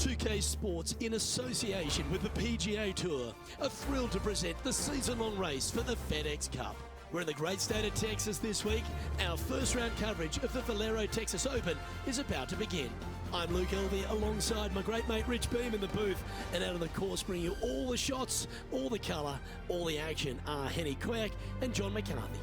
2K Sports, in association with the PGA Tour, are thrilled to present the season-long race for the FedEx Cup. We're in the great state of Texas this week. Our first round coverage of the Valero Texas Open is about to begin. I'm Luke Elvey alongside my great mate Rich Beam in the booth, and out on the course bringing you all the shots, all the colour, all the action are Henny Quirk and John McCarthy.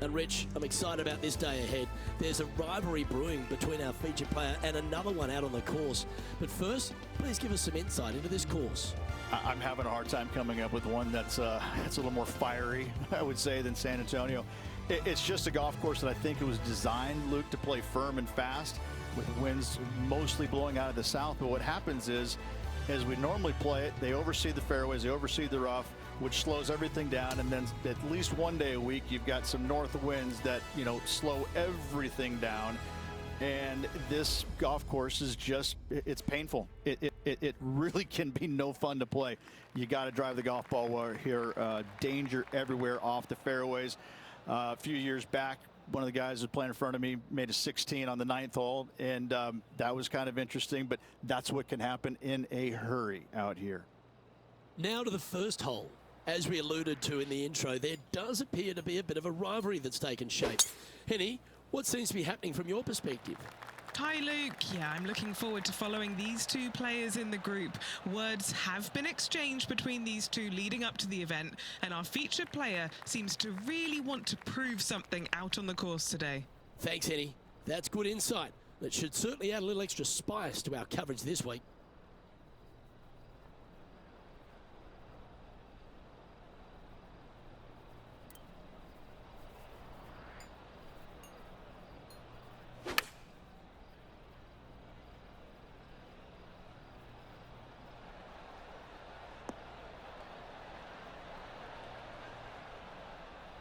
And Rich, I'm excited about this day ahead. There's a rivalry brewing between our featured player and another one out on the course. But first, please give us some insight into this course. I'm having a hard time coming up with one that's a little more fiery, I would say, than San Antonio. It's just a golf course that I think it was designed, Luke, to play firm and fast, with winds mostly blowing out of the south. But what happens is, as we normally play it, they oversee the fairways, they oversee the rough, which slows everything down. And then at least one day a week, you've got some north winds that, slow everything down. And this golf course is just, it's painful. It really can be no fun to play. You got to drive the golf ball here. Danger everywhere off the fairways. A few years back, one of the guys who was playing in front of me made a 16 on the 9th hole, and that was kind of interesting, but that's what can happen in a hurry out here. Now to the first hole. As we alluded to in the intro, there does appear to be a bit of a rivalry that's taken shape. Henny, what seems to be happening from your perspective? Hi Luke, yeah, I'm looking forward to following these two players in the group. Words have been exchanged between these two leading up to the event, and our featured player seems to really want to prove something out on the course today. Thanks, Henny. That's good insight. That should certainly add a little extra spice to our coverage this week.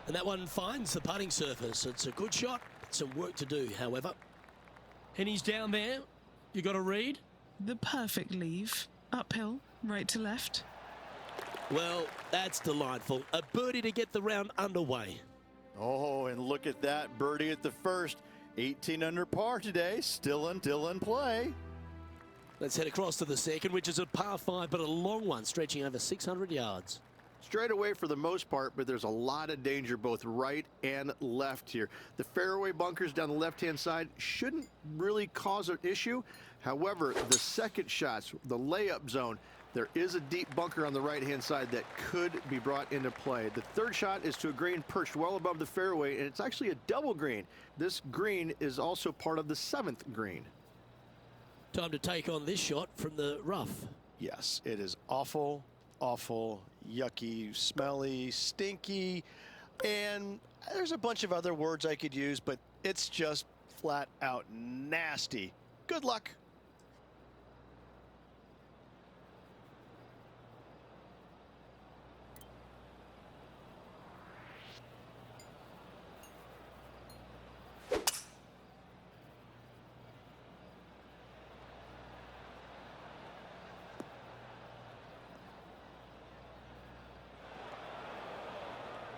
And that one finds the putting surface. It's a good shot. Some work to do, however. Henny's down there. You got a read? The perfect leave. Uphill, right to left. Well, that's delightful. A birdie to get the round underway. Oh, and look at that birdie at the first. 18 under par today. Still in play. Let's head across to the second, which is a par 5, but a long one, stretching over 600 yards. Straight away for the most part, but there's a lot of danger both right and left here. The fairway bunkers down the left-hand side shouldn't really cause an issue. However, the second shots, the layup zone, there is a deep bunker on the right-hand side that could be brought into play. The third shot is to a green perched well above the fairway, and it's actually a double green. This green is also part of the 7th green. Time to take on this shot from the rough. Yes, it is awful, yucky, smelly, stinky, and there's a bunch of other words I could use, but it's just flat out nasty. Good luck.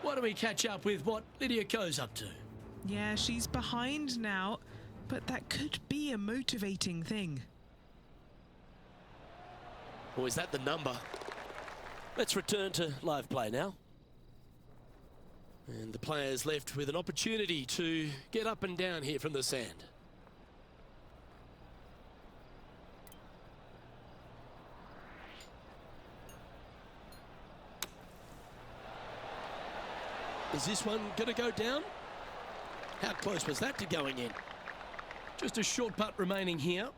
Why don't we catch up with what Lydia Ko's up to? Yeah, she's behind now, but that could be a motivating thing. Or is that the number? Let's return to live play now. And the players left with an opportunity to get up and down here from the sand. Is this one going to go down? How close was that to going in? Just a short putt remaining here.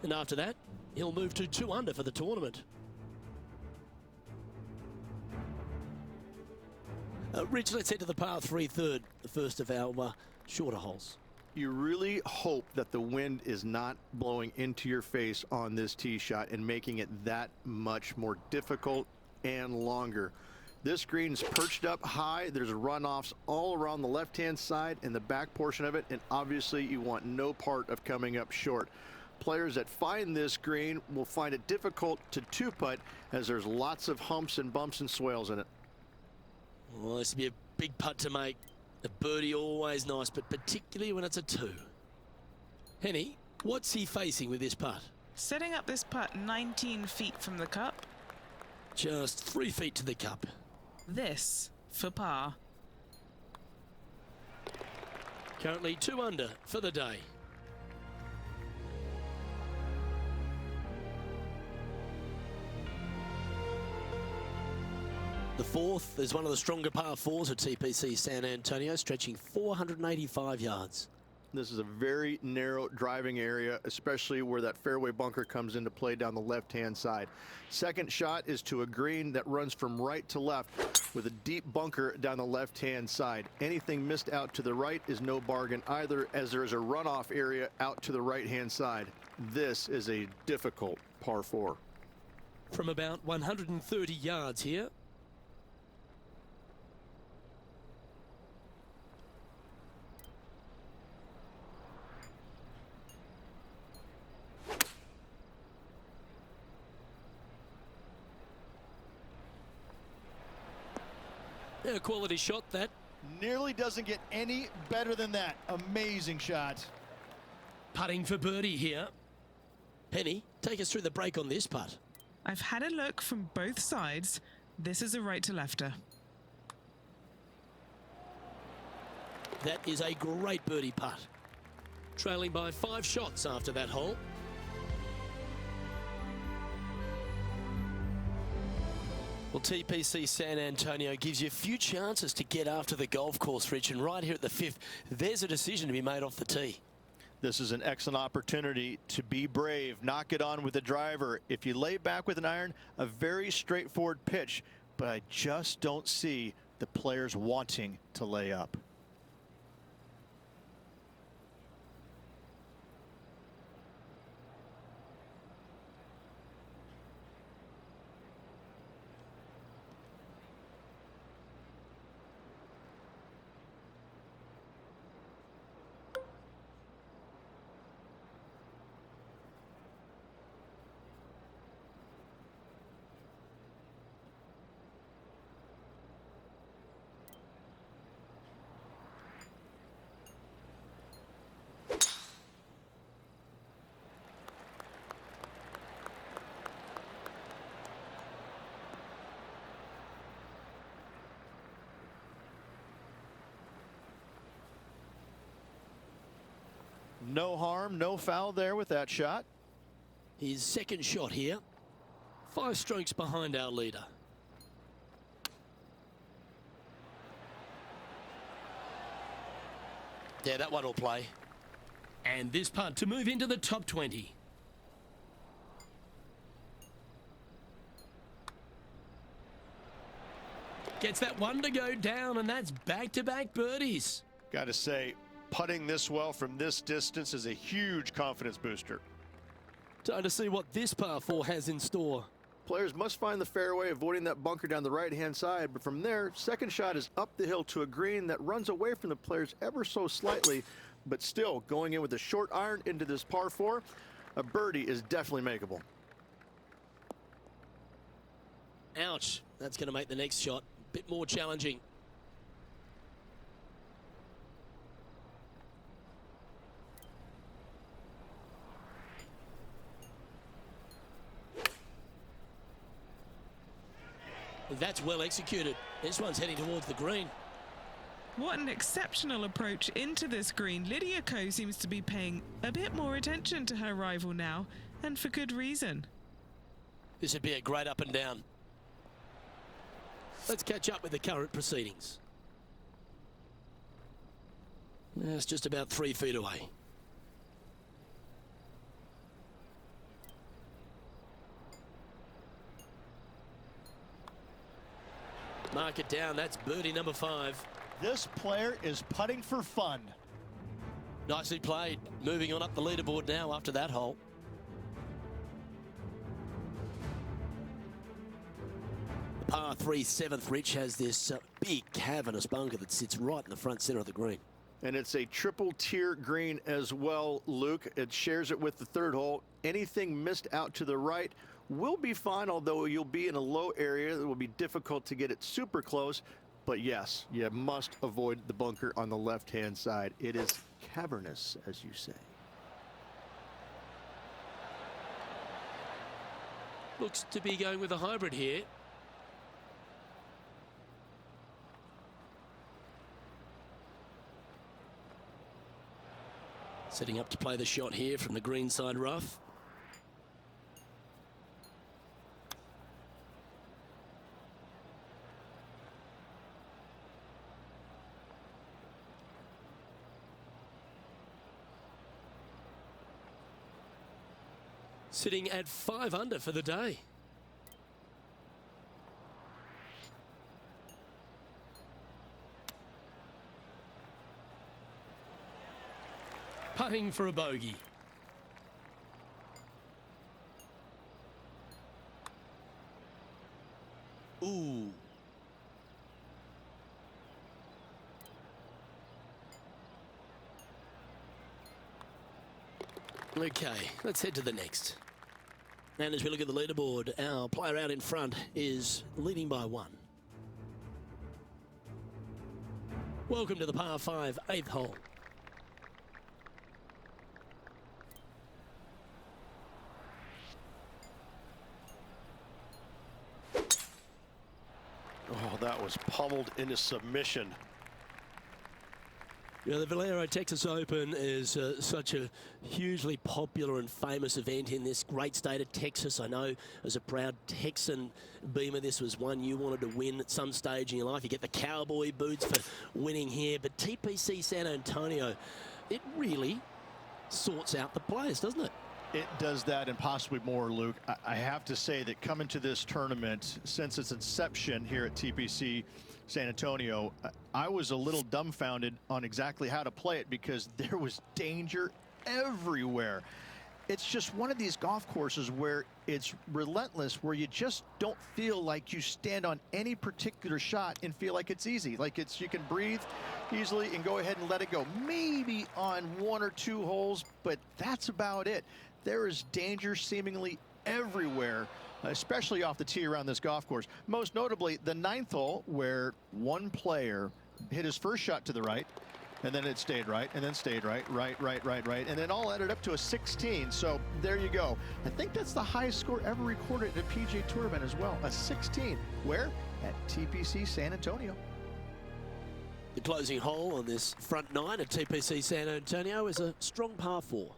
And after that, he'll move to 2 under for the tournament. Rich, let's head to the par 3 third, the first of our shorter holes. You really hope that the wind is not blowing into your face on this tee shot and making it that much more difficult and longer. This green's perched up high. There's runoffs all around the left-hand side and the back portion of it, and obviously you want no part of coming up short. Players that find this green will find it difficult to two-putt as there's lots of humps and bumps and swales in it. Well, this would be a big putt to make. A birdie always nice, but particularly when it's a two. Henny, what's he facing with this putt? Setting up this putt 19 feet from the cup. Just 3 feet to the cup. This for par. Currently 2 under for the day. The fourth is one of the stronger par fours at TPC San Antonio, stretching 485 yards. This is a very narrow driving area, especially where that fairway bunker comes into play down the left-hand side. Second shot is to a green that runs from right to left with a deep bunker down the left-hand side. Anything missed out to the right is no bargain either, as there is a runoff area out to the right-hand side. This is a difficult par 4. From about 130 yards here. A quality shot that. Nearly doesn't get any better than that. Amazing shot. Putting for birdie here. Henny, take us through the break on this putt. I've had a look from both sides. This is a right to lefter. That is a great birdie putt. Trailing by 5 shots after that hole. Well, TPC San Antonio gives you a few chances to get after the golf course, Rich, and right here at the 5th, there's a decision to be made off the tee. This is an excellent opportunity to be brave, knock it on with the driver. If you lay back with an iron, a very straightforward pitch, but I just don't see the players wanting to lay up. No harm, no foul there with that shot. His second shot here. 5 strokes behind our leader. Yeah, that one will play. And this putt to move into the top 20. Gets that one to go down, and that's back-to-back birdies. Got to say, putting this well from this distance is a huge confidence booster. Time to see what this par 4 has in store. Players must find the fairway, avoiding that bunker down the right-hand side, but from there, second shot is up the hill to a green that runs away from the players ever so slightly, but still going in with a short iron into this par 4. A birdie is definitely makeable. Ouch. That's going to make the next shot a bit more challenging. That's well executed. This one's heading towards the green. What an exceptional approach into this green. Lydia Ko seems to be paying a bit more attention to her rival now, and for good reason. This would be a great up and down. Let's catch up with the current proceedings. It's just about 3 feet away. Mark it down. That's birdie number 5. This player is putting for fun. Nicely played. Moving on up the leaderboard now after that hole. The par 3 7th, Rich, has this big cavernous bunker that sits right in the front center of the green. And it's a triple tier green as well, Luke. It shares it with the third hole. Anything missed out to the right will be fine, although you'll be in a low area. It will be difficult to get it super close. But yes, you must avoid the bunker on the left-hand side. It is cavernous, as you say. Looks to be going with a hybrid here. Setting up to play the shot here from the green side rough. Sitting at 5 under for the day. Putting for a bogey. Ooh. Okay, let's head to the next. And as we look at the leaderboard, our player out in front is leading by 1. Welcome to the par 5 8th hole. Oh, that was pummeled into submission. Yeah, the Valero Texas Open is such a hugely popular and famous event in this great state of Texas. I know as a proud Texan, Beamer, this was one you wanted to win at some stage in your life. You get the cowboy boots for winning here, but TPC San Antonio, it really sorts out the players, doesn't it? It does that and possibly more, Luke. I have to say that coming to this tournament, since its inception here at TPC San Antonio, I was a little dumbfounded on exactly how to play it because there was danger everywhere. It's just one of these golf courses where it's relentless, where you just don't feel like you stand on any particular shot and feel like it's easy. Like you can breathe easily and go ahead and let it go. Maybe on 1 or 2 holes, but that's about it. There is danger seemingly everywhere, especially off the tee around this golf course. Most notably, the 9th hole, where one player hit his first shot to the right, and then it stayed right, and then stayed right, and then all added up to a 16. So there you go. I think that's the highest score ever recorded at a PGA Tour event as well, a 16. Where? At TPC San Antonio. The closing hole on this front 9 at TPC San Antonio is a strong par 4.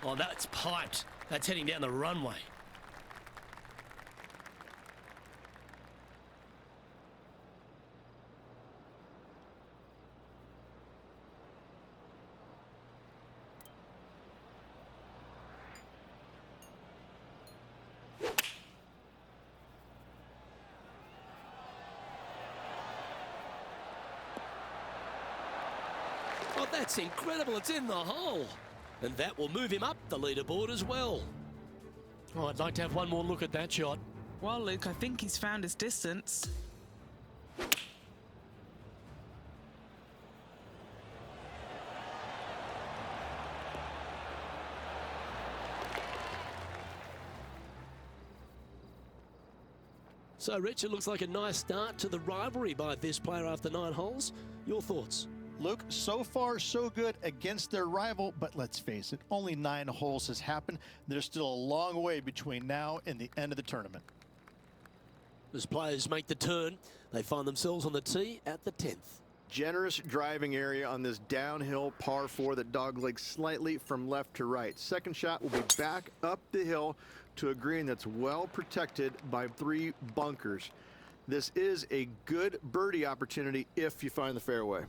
Oh, that's piped. That's heading down the runway. Oh, that's incredible. It's in the hole. And that will move him up the leaderboard as well. Oh, I'd like to have one more look at that shot. Well, Luke, I think he's found his distance. So, Rich, it looks like a nice start to the rivalry by this player after 9 holes. Your thoughts? Luke, so far so good against their rival, but let's face it, only 9 holes has happened. There's still a long way between now and the end of the tournament. As players make the turn, they find themselves on the tee at the 10th. Generous driving area on this downhill par 4 that doglegs slightly from left to right. Second shot will be back up the hill to a green that's well protected by 3 bunkers. This is a good birdie opportunity if you find the fairway.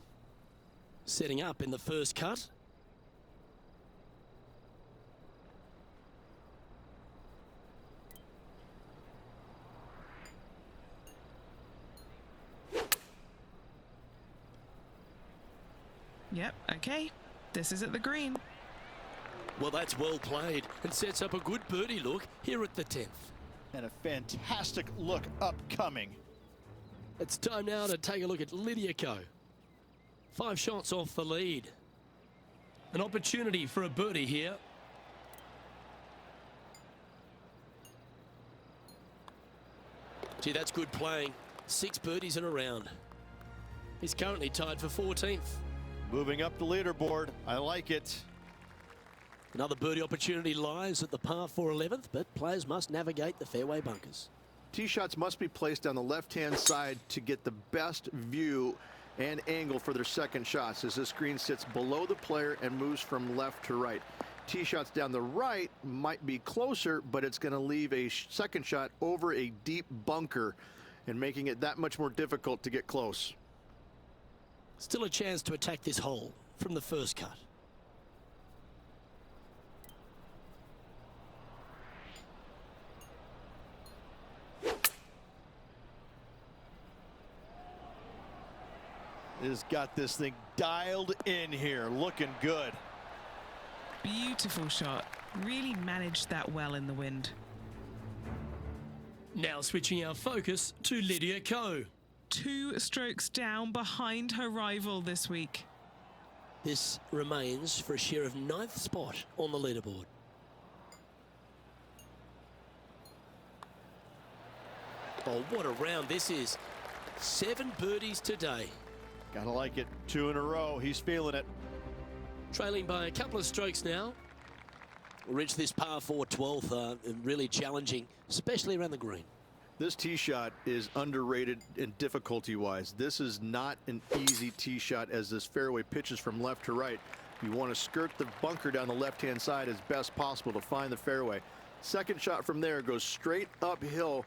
Setting up in the first cut. Yep, okay. This is at the green. Well, that's well played and sets up a good birdie look here at the 10th. And a fantastic look upcoming. It's time now to take a look at Lydia Ko. 5 shots off the lead. An opportunity for a birdie here. Gee, that's good playing. 6 birdies in a round. He's currently tied for 14th. Moving up the leaderboard. I like it. Another birdie opportunity lies at the par 4 11th, but players must navigate the fairway bunkers. Tee shots must be placed on the left-hand side to get the best view and angle for their second shots, as this green sits below the player and moves from left to right. Tee shots down the right might be closer, but it's going to leave a second shot over a deep bunker and making it that much more difficult to get close. Still a chance to attack this hole from the first cut. Has got this thing dialed in here, looking good. Beautiful shot. Really managed that well in the wind. Now switching our focus to Lydia Ko. 2 strokes down behind her rival this week. This remains for a share of 9th spot on the leaderboard. Oh, what a round this is. 7 birdies today. Gotta like it. 2 in a row. He's feeling it. Trailing by a couple of strokes now. We'll reach this par 4 12th, really challenging, especially around the green. This tee shot is underrated in difficulty-wise. This is not an easy tee shot, as this fairway pitches from left to right. You want to skirt the bunker down the left-hand side as best possible to find the fairway. Second shot from there goes straight uphill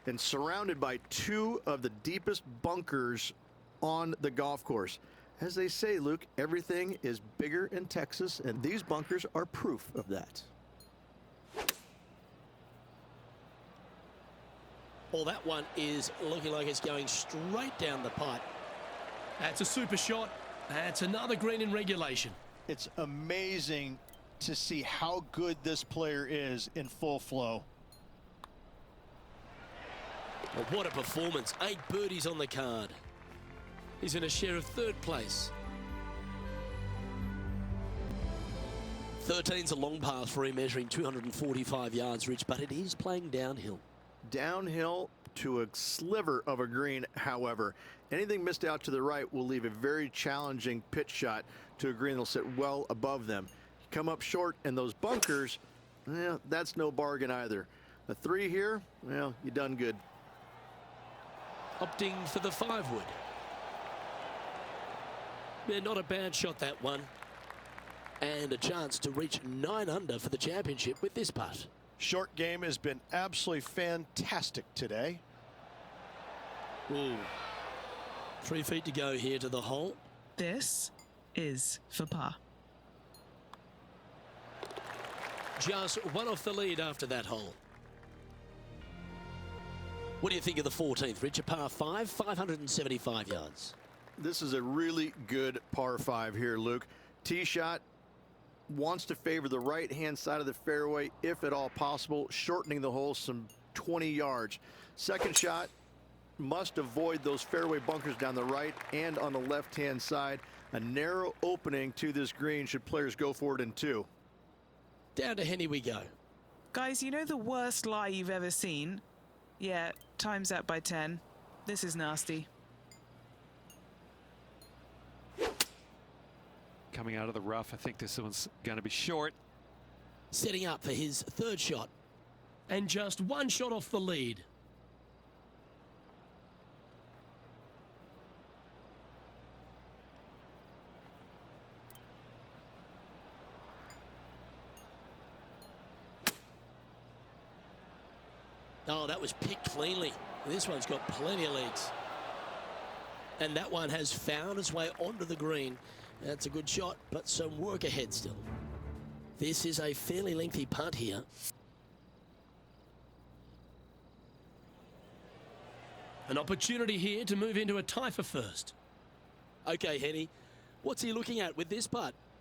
and surrounded by 2 of the deepest bunkers on the golf course. As they say, Luke, everything is bigger in Texas, and these bunkers are proof of that. Well, that one is looking like it's going straight down the pipe. That's a super shot. That's another green in regulation. It's amazing to see how good this player is in full flow. Well, what a performance. 8 birdies on the card. He's in a share of 3rd place. 13's a long path for him, measuring 245 yards, Rich, but it is playing downhill. Downhill to a sliver of a green, however. Anything missed out to the right will leave a very challenging pitch shot to a green that'll sit well above them. You come up short, and those bunkers, well, that's no bargain either. A 3 here, well, you done good. Opting for the 5-wood. Yeah, not a bad shot, that one. And a chance to reach 9 under for the championship with this putt. Short game has been absolutely fantastic today. Ooh. 3 feet to go here to the hole. This is for par. Just 1 off the lead after that hole. What do you think of the 14th, Rich? A par 5, 575 yards. This is a really good par 5 here, Luke. Tee shot wants to favor the right-hand side of the fairway, if at all possible, shortening the hole some 20 yards. Second shot must avoid those fairway bunkers down the right and on the left-hand side. A narrow opening to this green should players go for it in 2. Down to Henny we go. Guys, you know the worst lie you've ever seen? Yeah, time's up by 10. This is nasty. Coming out of the rough, I think this one's going to be short. Setting up for his 3rd shot. And just 1 shot off the lead. Oh, that was picked cleanly. This one's got plenty of legs. And that one has found its way onto the green. That's a good shot, but some work ahead still. This is a fairly lengthy putt here. An opportunity here to move into a tie for first. Okay, Henny, what's he looking at with this putt?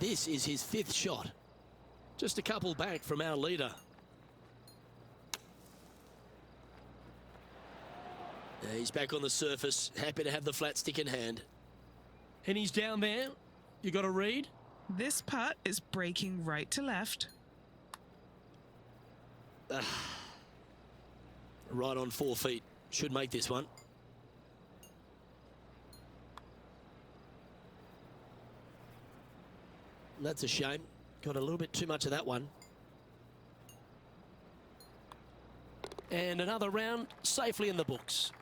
This is his 5th shot. Just a couple back from our leader. He's back on the surface, happy to have the flat stick in hand. And he's down there. You got a read? This putt is breaking right to left. Right on 4 feet. Should make this one. That's a shame. Got a little bit too much of that one. And another round safely in the books.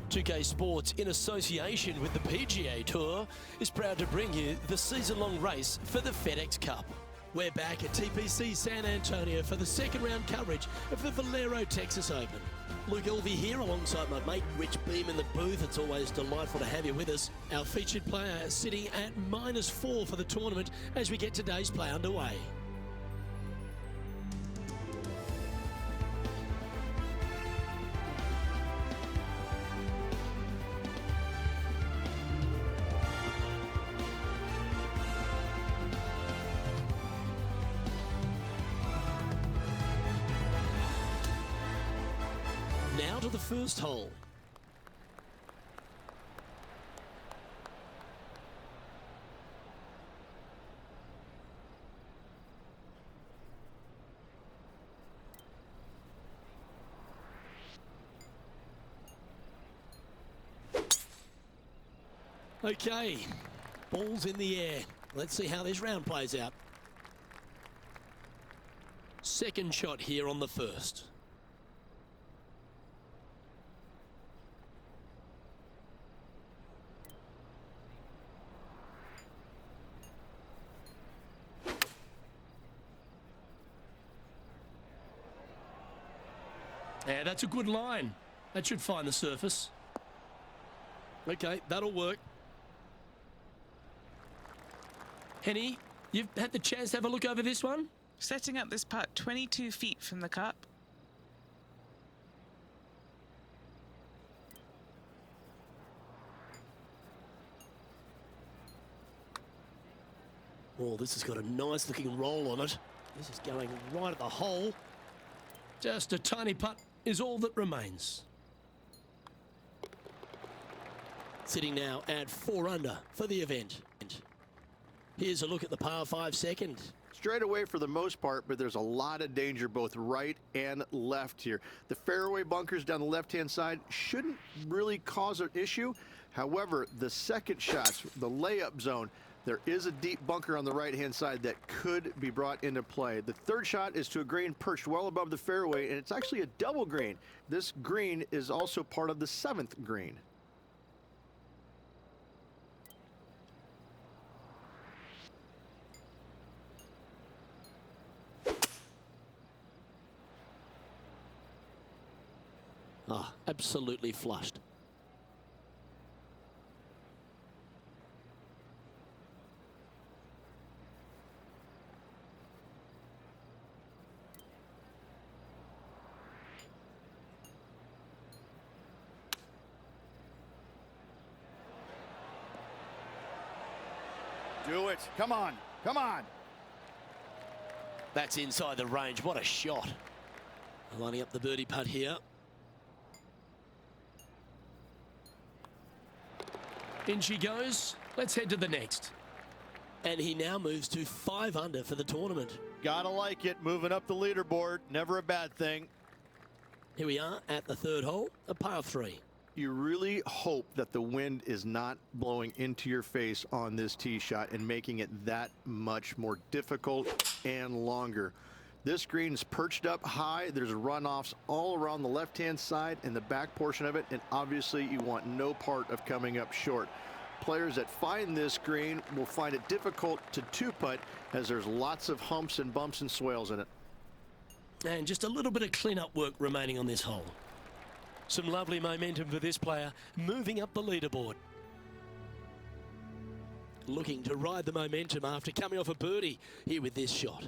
PGA Sports, in association with the PGA Tour, is proud to bring you the season-long race for the FedEx Cup. We're back at TPC San Antonio for the second round coverage of the Valero Texas Open. Luke Elvey here alongside my mate Rich Beam in the booth. It's always delightful to have you with us. Our featured player sitting at -4 for the tournament as we get today's play underway. Now to the first hole. Okay, ball's in the air. Let's see how this round plays out. Second shot here on the first. Yeah, that's a good line. That should find the surface. Okay, that'll work. Henny, you've had the chance to have a look over this one? Setting up this putt 22 feet from the cup. Oh, this has got a nice looking roll on it. This is going right at the hole. Just a tiny putt is all that remains. Sitting now at 4 under for the event. Here's a look at the par 5 second. Straight away for the most part, but there's a lot of danger both right and left here. The fairway bunkers down the left-hand side shouldn't really cause an issue. However, the second shots, the layup zone, there is a deep bunker on the right-hand side that could be brought into play. The third shot is to a green perched well above the fairway, and it's actually a double green. This green is also part of the 7th green. Ah, absolutely flushed. Do it. Come on. Come on. That's inside the range. What a shot. Lining up the birdie putt here. In she goes. Let's head to the next. And he now moves to 5 under for the tournament. Gotta like it. Moving up the leaderboard. Never a bad thing. Here we are at the 3rd hole, a par 3. You really hope that the wind is not blowing into your face on this tee shot and making it that much more difficult and longer. This green's perched up high. There's runoffs all around the left-hand side and the back portion of it, and obviously you want no part of coming up short. Players that find this green will find it difficult to two-putt as there's lots of humps and bumps and swales in it. And just a little bit of clean-up work remaining on this hole. Some lovely momentum for this player, moving up the leaderboard. Looking to ride the momentum after coming off a birdie here with this shot.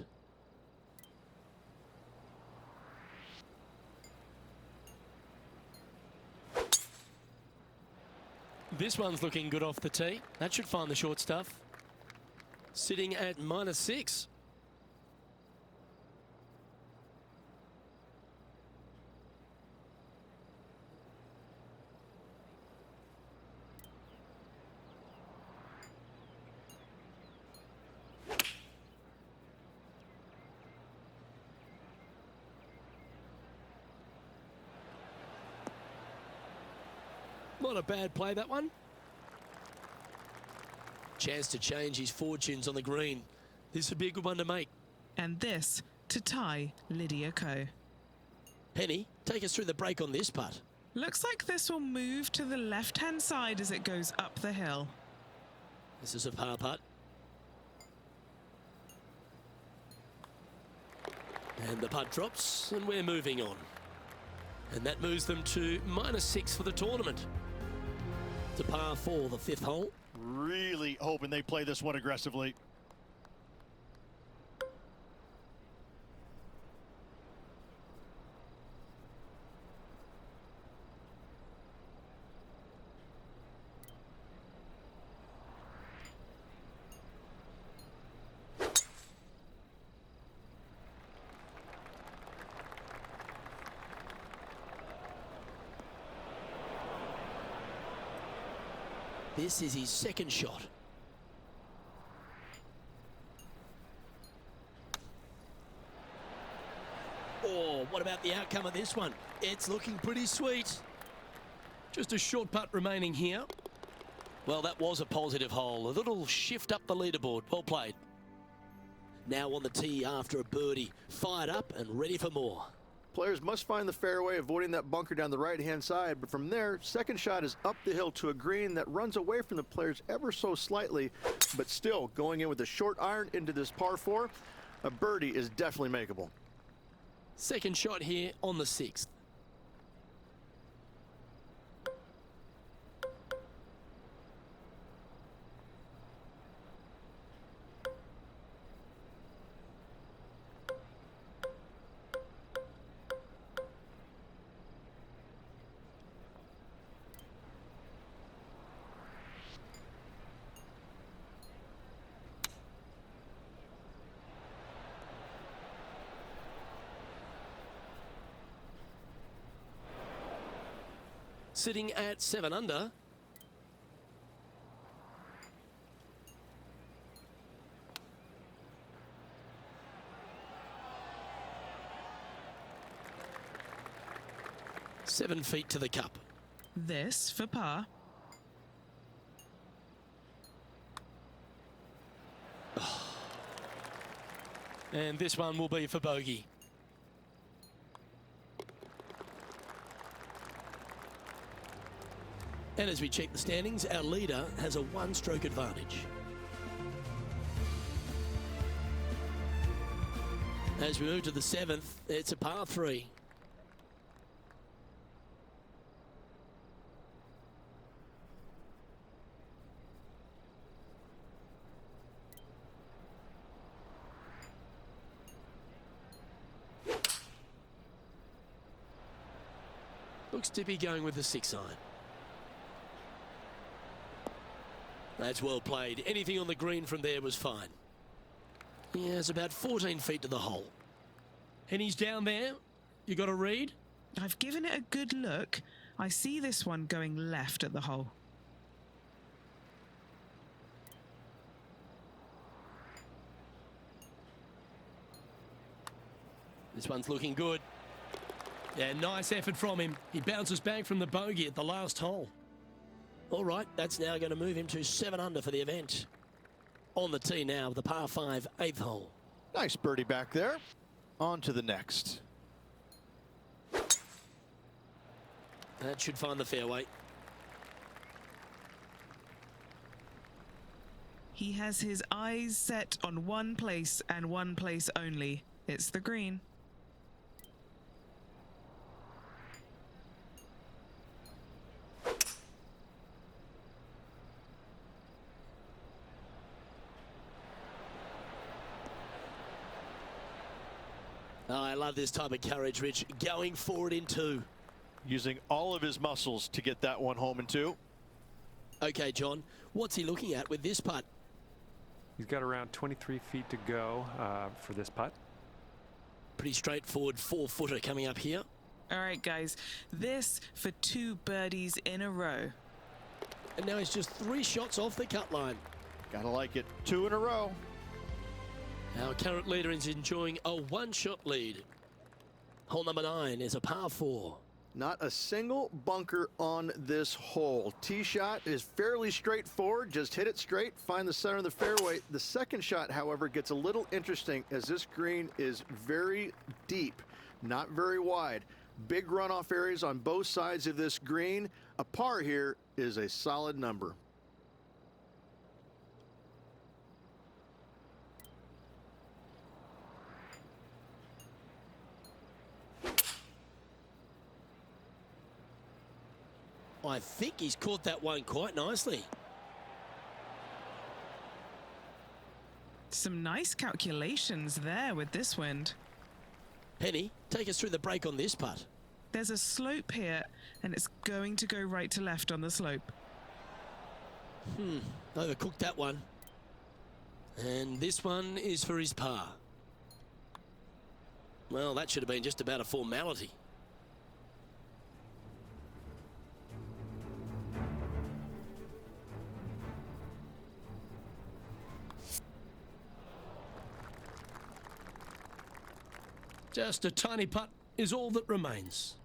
This one's looking good off the tee. That should find the short stuff. Sitting at -6. Not a bad play, that one. Chance to change his fortunes on the green. This would be a good one to make. And this to tie Lydia Ko. Penny, take us through the break on this putt. Looks like this will move to the left-hand side as it goes up the hill. This is a par putt. And the putt drops, and we're moving on. And that moves them to -6 for the tournament. To par 4, the 5th hole. Really hoping they play this one aggressively. This is his second shot. Oh, what about the outcome of this one? It's looking pretty sweet. Just a short putt remaining here. Well, that was a positive hole. A little shift up the leaderboard. Well played. Now on the tee after a birdie. Fired up and ready for more. Players must find the fairway, avoiding that bunker down the right-hand side. But from there, second shot is up the hill to a green that runs away from the players ever so slightly, but still going in with a short iron into this par 4. A birdie is definitely makeable. Second shot here on the 6th. Sitting at 7 under. Seven feet to the cup. This for par. And this one will be for bogey. And as we check the standings, our leader has a one-stroke advantage. As we move to the 7th, it's a par 3. Looks to be going with the 6 iron. That's well played. Anything on the green from there was fine. Yeah, it's about 14 feet to the hole. And he's down there. You got a read? I've given it a good look. I see this one going left at the hole. This one's looking good. Yeah, nice effort from him. He bounces back from the bogey at the last hole. All right, that's now going to move him to 7 under for the event. On the tee now, the par 5, 8th hole. Nice birdie back there. On to the next. That should find the fairway. He has his eyes set on one place and one place only. It's the green. Oh, I love this type of courage, Rich. Going forward in 2. Using all of his muscles to get that one home in 2. Okay, John, what's he looking at with this putt? He's got around 23 feet to go for this putt. Pretty straightforward 4-footer coming up here. All right, guys, this for 2 birdies in a row. And now he's just 3 shots off the cut line. Gotta like it. 2 in a row. Our current leader is enjoying a 1-shot lead. Hole number 9 is a par 4. Not a single bunker on this hole. Tee shot is fairly straightforward. Just hit it straight, find the center of the fairway. The second shot, however, gets a little interesting as this green is very deep, not very wide. Big runoff areas on both sides of this green. A par here is a solid number. I think he's caught that one quite nicely. Some nice calculations there with this wind. Penny, take us through the break on this putt. There's a slope here, and it's going to go right to left on the slope. Overcooked that one. And this one is for his par. Well, that should have been just about a formality. Just a tiny putt is all that remains.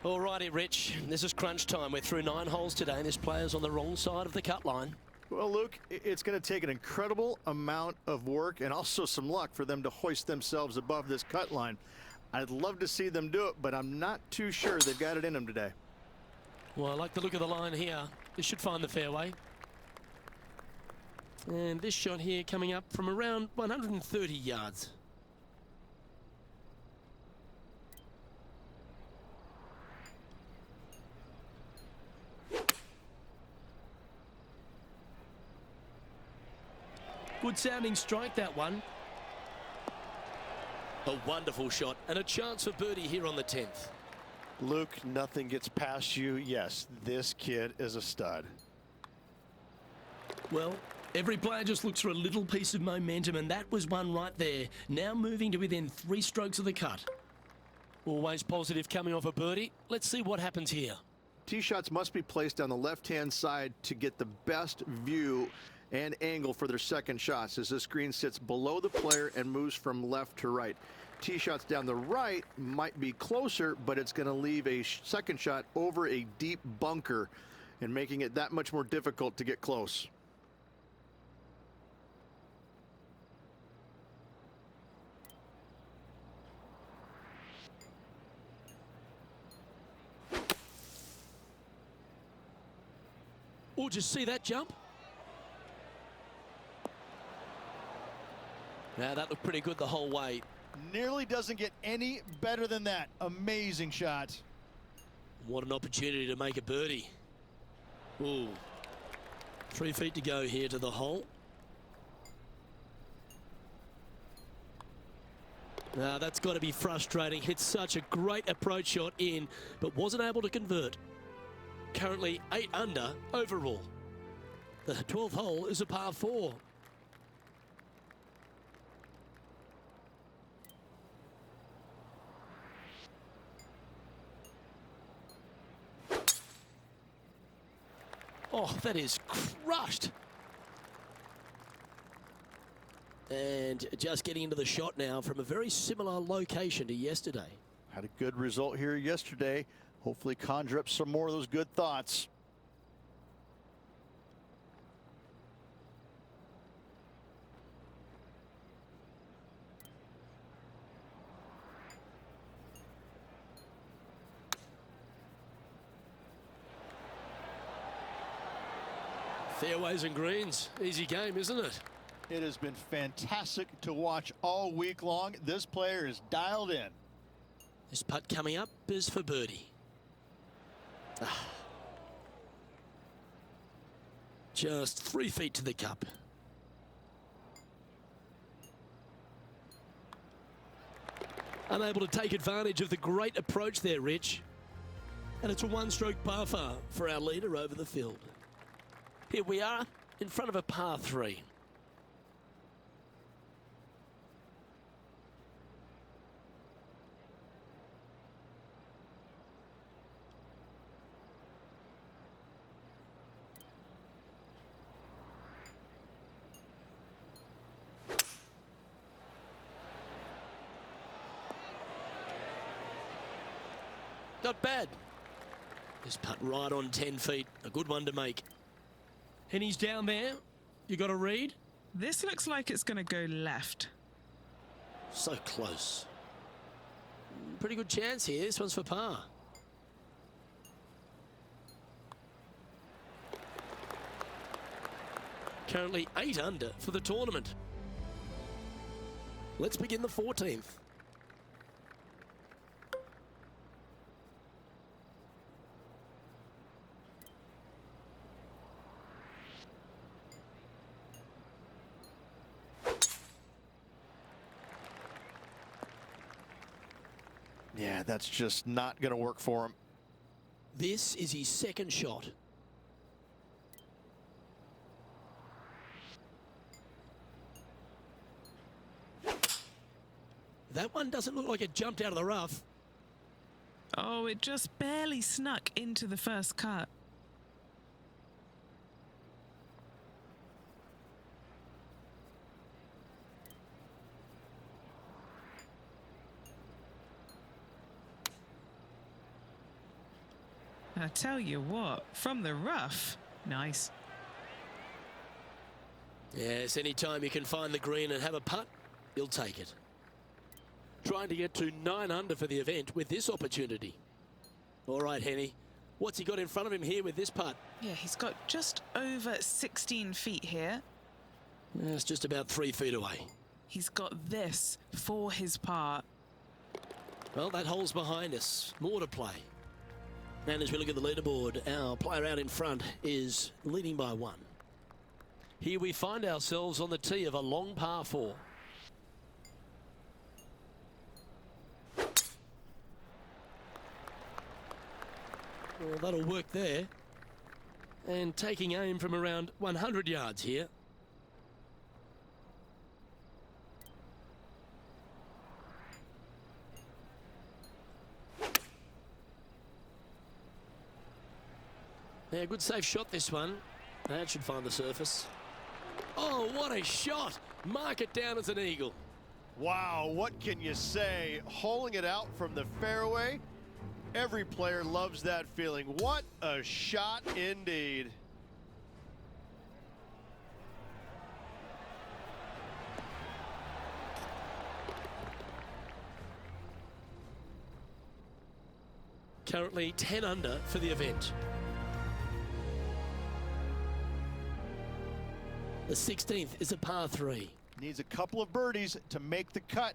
Alrighty, Rich, this is crunch time. We're through 9 holes today and this player's on the wrong side of the cut line. Well, Luke, it's going to take an incredible amount of work and also some luck for them to hoist themselves above this cut line. I'd love to see them do it, but I'm not too sure they've got it in them today. Well, I like the look of the line here. This should find the fairway. And this shot here coming up from around 130 yards. Good sounding strike, that one. A wonderful shot and a chance for birdie here on the 10th. Luke, nothing gets past you. Yes, this kid is a stud. Well, every player just looks for a little piece of momentum, and that was one right there. Now moving to within 3 strokes of the cut. Always positive coming off a birdie. Let's see what happens here. Tee shots must be placed on the left-hand side to get the best view and angle for their second shots as this green sits below the player and moves from left to right. Tee shots down the right might be closer, but it's going to leave a second shot over a deep bunker and making it that much more difficult to get close. Oh, just see that jump? Now that looked pretty good the whole way. Nearly doesn't get any better than that. Amazing shot. What an opportunity to make a birdie. Ooh. 3 feet to go here to the hole. Now that's got to be frustrating. Hit such a great approach shot in, but wasn't able to convert. Currently 8 under overall. The 12th hole is a par 4. Oh, that is crushed. And just getting into the shot now from a very similar location to yesterday. Had a good result here yesterday. Hopefully conjure up some more of those good thoughts. Fairways and greens. Easy game, isn't it? It has been fantastic to watch all week long. This player is dialed in. This putt coming up is for birdie. Just 3 feet to the cup. Unable to take advantage of the great approach there, Rich. And it's a one-stroke par four for our leader over the field. Here we are in front of a par 3. Not bad. This putt right on 10 feet. A good one to make. And he's down there. You got a read? This looks like it's going to go left. So close. Pretty good chance here. This one's for par. Currently 8 under for the tournament. Let's begin the 14th. Yeah, that's just not going to work for him. This is his second shot. That one doesn't look like it jumped out of the rough. Oh, it just barely snuck into the first cut. I tell you what, from the rough, nice. Yes, anytime you can find the green and have a putt, you'll take it. Trying to get to 9 under for the event with this opportunity. All right, Henny, what's he got in front of him here with this putt? Yeah, he's got just over 16 feet here. It's just about 3 feet away. He's got this for his par. Well, that hole's behind us. More to play. And as we look at the leaderboard, our player out in front is leading by 1. Here we find ourselves on the tee of a long par 4. Well, that'll work there. And taking aim from around 100 yards here. Yeah, good safe shot this one. That should find the surface. Oh, what a shot! Mark it down as an eagle. Wow, what can you say? Holing it out from the fairway. Every player loves that feeling. What a shot indeed. Currently 10 under for the event. The 16th is a par 3. Needs a couple of birdies to make the cut.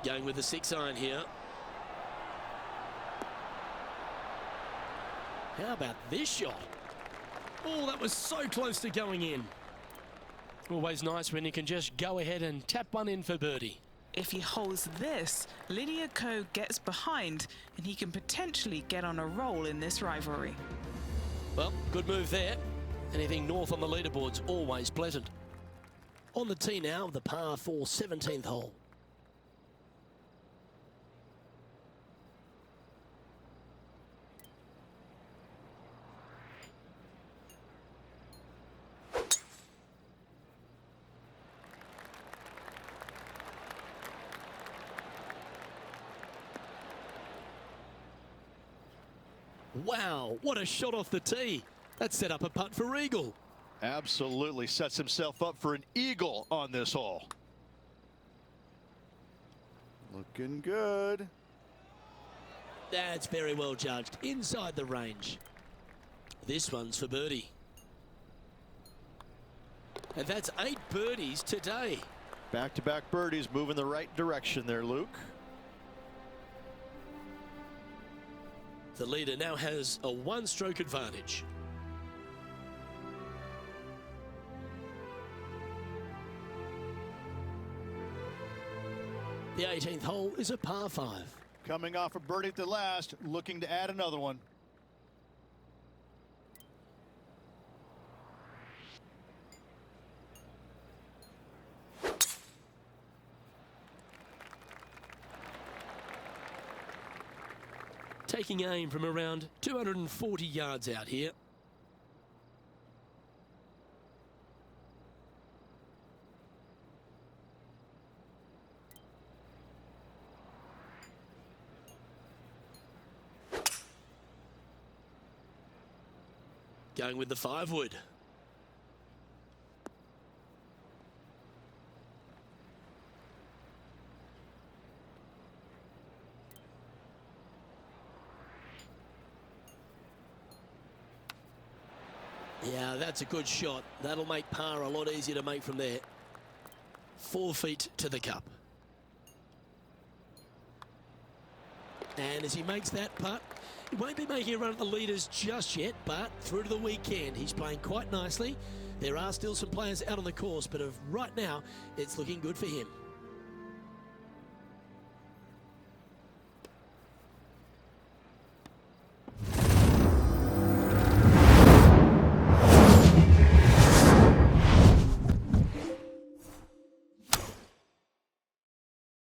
Going with the 6-iron here. How about this shot? Oh, that was so close to going in. Always nice when you can just go ahead and tap one in for birdie. If he holds this, Lydia Ko gets behind and he can potentially get on a roll in this rivalry. Well, good move there. Anything north on the leaderboard's always pleasant. On the tee now, the par 4 17th hole. Wow, what a shot off the tee. That set up a putt for eagle. Absolutely sets himself up for an eagle on this hole. Looking good. That's very well judged. Inside the range. This one's for birdie. And that's 8 birdies today. Back-to-back birdies, moving the right direction there, Luke. The leader now has a 1-stroke advantage. The 18th hole is a par 5. Coming off a birdie at the last, looking to add another one. Taking aim from around 240 yards out here. Going with the 5-wood. Yeah, that's a good shot. That'll make par a lot easier to make from there. 4 feet to the cup. And as he makes that putt, he won't be making a run at the leaders just yet, but through to the weekend, he's playing quite nicely. There are still some players out on the course, but right now, it's looking good for him.